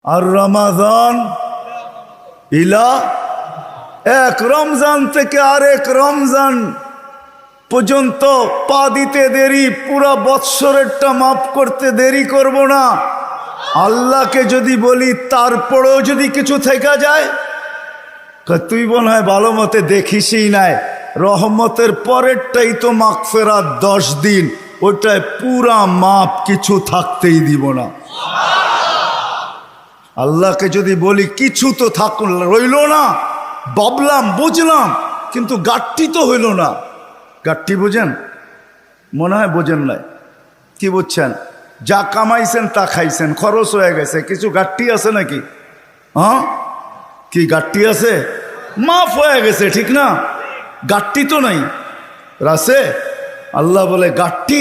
আর রমাদান ইলা, এক রমজান থেকে আরেক রমজান পর্যন্ত পা দিতে দেরি, পুরা বৎসরেরটা মাফ করতে দেরি করব না। আল্লাহকে যদি বলি তারপরেও যদি কিছু থেকে যায়, তুই মনে হয় ভালো মতে দেখিসই নাই, রহমতের পরেরটাই তো মাগফিরাত 10 দিন, ওটায় পুরা মাপ, কিছু থাকতেই দিব না। আল্লাহকে যদি বলি কিছু তো রইল না, ভাবলাম বুঝলাম, কিন্তু গাঠটি তো হইল না। গাঠটি বোঝেন? মনে হয় বোঝেন নাই। কি বুঝছেন? যা কামাইছেন তা খাইছেন, খরচ হয়ে গেছে, কিছু গাঠটি আছে নাকি? হ্যাঁ, কি গাঠটি আছে? মাফ হয়ে গেছে, ঠিক না? গাঠটি তো নাই রাসে। আল্লাহ বলে গাঠটি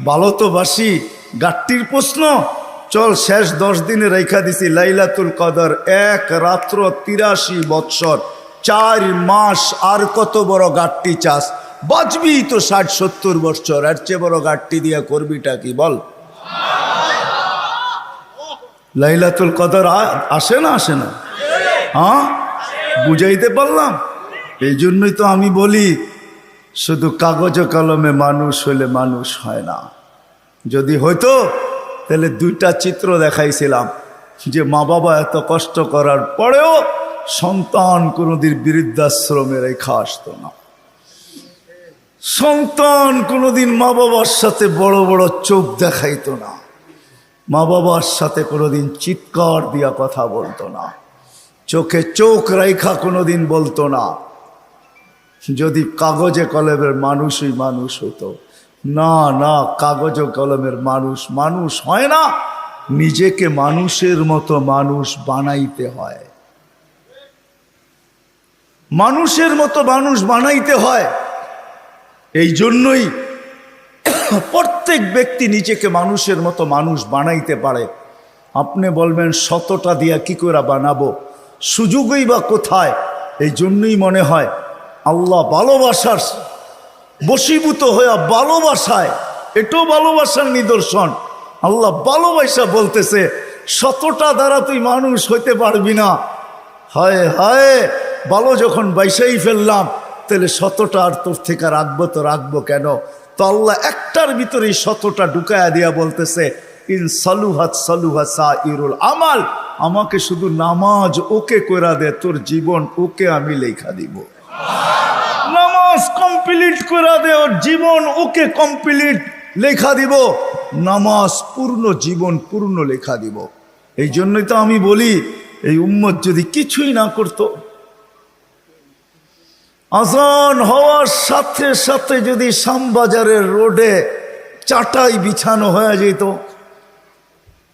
ভালো তো বাসি, গাঠটির প্রশ্ন চল শেষ 10 দিনে রেখা দিছি লাইলাতুল কদর, এক রাত্র 83 বৎসর, 4 মাস, আর কত বড় গাঠটি চাস? বাঁচবি তো 60-70 বৎসর, এর চেয়ে বড় গাঠটি দিয়া করবিটা কি বল? লাইলাতুল কদর আসে না? আসে না? হ্যাঁ, বুঝাইতে পারলাম? এই জন্যই তো আমি বলি শুধু কাগজ কলমে মানুষ হইলে মানুষ হয় না। যদি হইতো তাহলে 2টা চিত্র দেখাইছিলাম, যে মা বাবা এত কষ্ট করার পরেও সন্তান কোনোদিন বৃদ্ধাশ্রমে রেখা আসতো না। সন্তান কোনোদিন মা বাবার সাথে বড় বড় চোখ দেখাইতো না, মা বাবার সাথে কোনোদিন চিৎকার দিয়া কথা বলতো না, চোখে চোখ রেখা কোনোদিন বলতো না। যদি কাগজে কলমের মানুষই মানুষ হতো। না না, কাগজ কলমের মানুষ মানুষ হয় না, নিজেকে মানুষের মতো মানুষ বানাইতে হয়। মানুষের মতো মানুষ বানাইতে হয়। এই জন্যই প্রত্যেক ব্যক্তি নিজেকে মানুষের মতো মানুষ বানাইতে পারে। আপনি বলবেন 100টা দিয়া কি করে বানাবো, সুযোগই বা কোথায়? এই জন্যই মনে হয় আল্লাহ ভালোবাসার বশীভূত হইয়া ভালোবাসায়, এটাও ভালোবাসার নিদর্শন। আল্লাহ ভালোবাসা বলতেছে 100টা দ্বারা তুই মানুষ হইতে পারবি না। হায় হায়, ভালো যখন বাইসাই ফেললাম, তাহলে 100টা আর তোর থেকে রাখবো তো রাখবো কেন? তো আল্লাহ একটার ভিতরেই 100টা ঢুকায়া দিয়া বলতেছে ইন সালুহাত সালুহা সাইরুল আমাল, আমাকে শুধু নামাজ ওকে কইরা দে, তোর জীবন ওকে আমি লেখা দিব। নামাজ কমপ্লিট করে দে, ওর জীবন ওকে কমপ্লিট লেখা দিব। নামাজ পূর্ণ, জীবন পূর্ণ লেখা দিব। এই জন্যই তো আমি বলি এই উম্মত যদি কিছুই না করত, আজান হওয়ার সাথে সাথে যদি শ্যামবাজারের রোডে চাটাই বিছানো হয়ে যেত,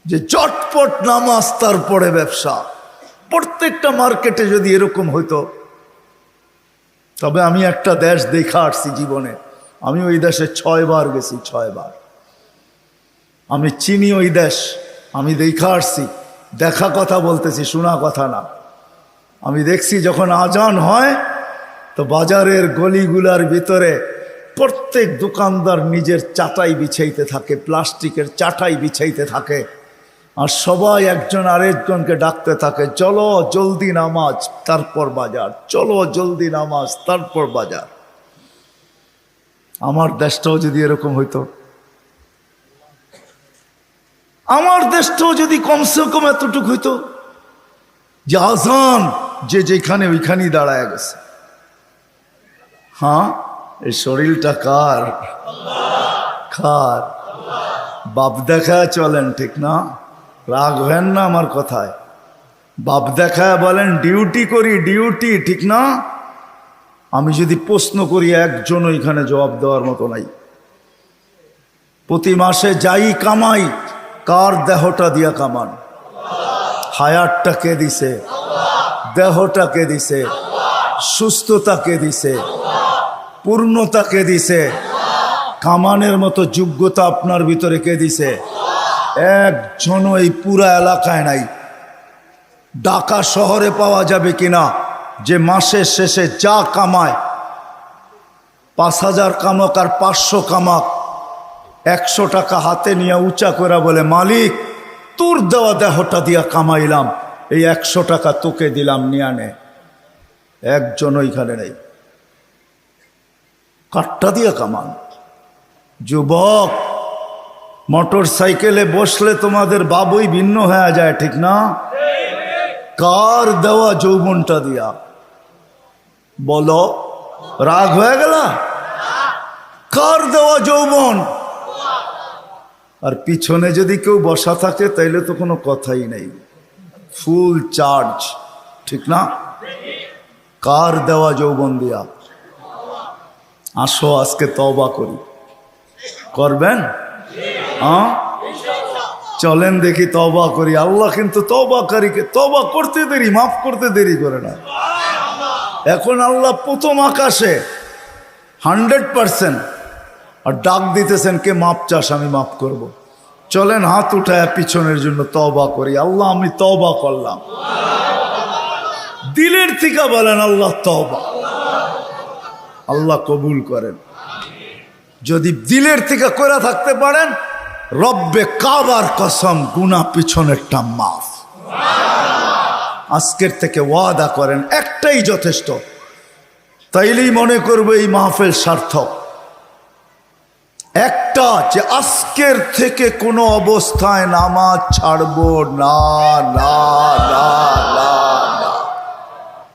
যে চটপট নামাজ তারপরে ব্যবসা, প্রত্যেকটা মার্কেটে যদি এরকম হইতো। তবে আমি একটা দেশ দেখা আসছি জীবনে, আমি ওই দেশে 6 বার গেছি, 6 বার। আমি চিনি ওই দেশ, আমি দেখা আসছি, দেখা কথা বলতেছি, শোনা কথা না। আমি দেখছি যখন আজান হয় তো বাজারের গলিগুলার ভিতরে প্রত্যেক দোকানদার নিজের চাটাই বিছাইতে থাকে, প্লাস্টিকের চাটাই বিছাইতে থাকে, আর সবাই একজন আরেকজনকে ডাকতে থাকে, চলো জলদি নামাজ তারপর বাজার, চলো জলদি নামাজ তারপর বাজার। আমার দেশটাও যদি এরকম হইতো, আমার দেশটাও যদি কমসে কম এতটুকু হইতো যে আজান যে যেখানে ওইখানেই দাঁড়ায় গেছে। হ্যাঁ, এই শরীরটা কার? কার? বাপ দেখা চলেন, ঠিক না? রাগ হেন না আমার কথায়। বাপ দেখা বলেন ডিউটি করি, ডিউটি, ঠিক না? আমি যদি প্রশ্ন করি একজন এখানে জবাব দেওয়ার মতো নাই। প্রতি মাসে যাই কামাই, কার দেহটা দিয়া কামান? হায়াতটা কে দিছে? দেহটা কে দিছে? সুস্থতা কে দিছে? পূর্ণতা কে দিছে? কামানের মতো যোগ্যতা আপনার ভিতরে কে দিছে? একজনও এই পুরা এলাকায় নাই। ঢাকা শহরে পাওয়া যাবে কিনা যে মাসের শেষে যা কামায়, 5000 কামাক আর 500 কামাক, 100 টাকা হাতে নিয়ে উঁচা করে বলে, মালিক তোর দেওয়া দেহটা দিয়া কামাইলাম, এই 100 টাকা তোকে দিলাম, নিয়ে নে। একজন ওইখানে নেই। কাঠটা দিয়া কামান। যুবক, মোটর সাইকেলে বসলে তোমাদের বাবুই ভিন্ন হয়ে যায়, ঠিক না? কার দেওয়া যৌবনটা দিয়া? বলো, রাগ হয়ে গেল? কার দেওয়া যৌবন? আর পিছনে যদি কেউ বসা থাকে তাইলে তো কোনো কথাই নেই, ফুল চার্জ, ঠিক না? কার দেওয়া যৌবন দিয়া? আসো আজকে তওবা করি। করবেন? হ্যাঁ, চলেন দেখি তওবা করি। আল্লাহ কিন্তু তওবাকারীকে তওবা করতে দেরি, মাফ করতে দেরি করে না। এখন আল্লাহ প্রথম আকাশে 100% আর ডাক দিতেছেন, কে মাপ চাস, আমি মাফ করব। চলেন হাত উঠায় পিছনের জন্য তওবা করি। আল্লাহ আমি তওবা করলাম। দিলের থেকে বলেন আল্লাহ তওবা। আল্লাহ কবুল করেন। যদি দিলের থেকে করে থাকতে পারেন, রব্বে কাবার কসম, গুনাহ পিছনেরটা মাফ। আজকের থেকে ওয়াদা করেন, একটাই যথেষ্ট। তাইলেই মনে করবো এই মাহফিল সার্থক। একটা, যে আজকের থেকে কোনো অবস্থায় নামাজ ছাড়বো না, না, না, না।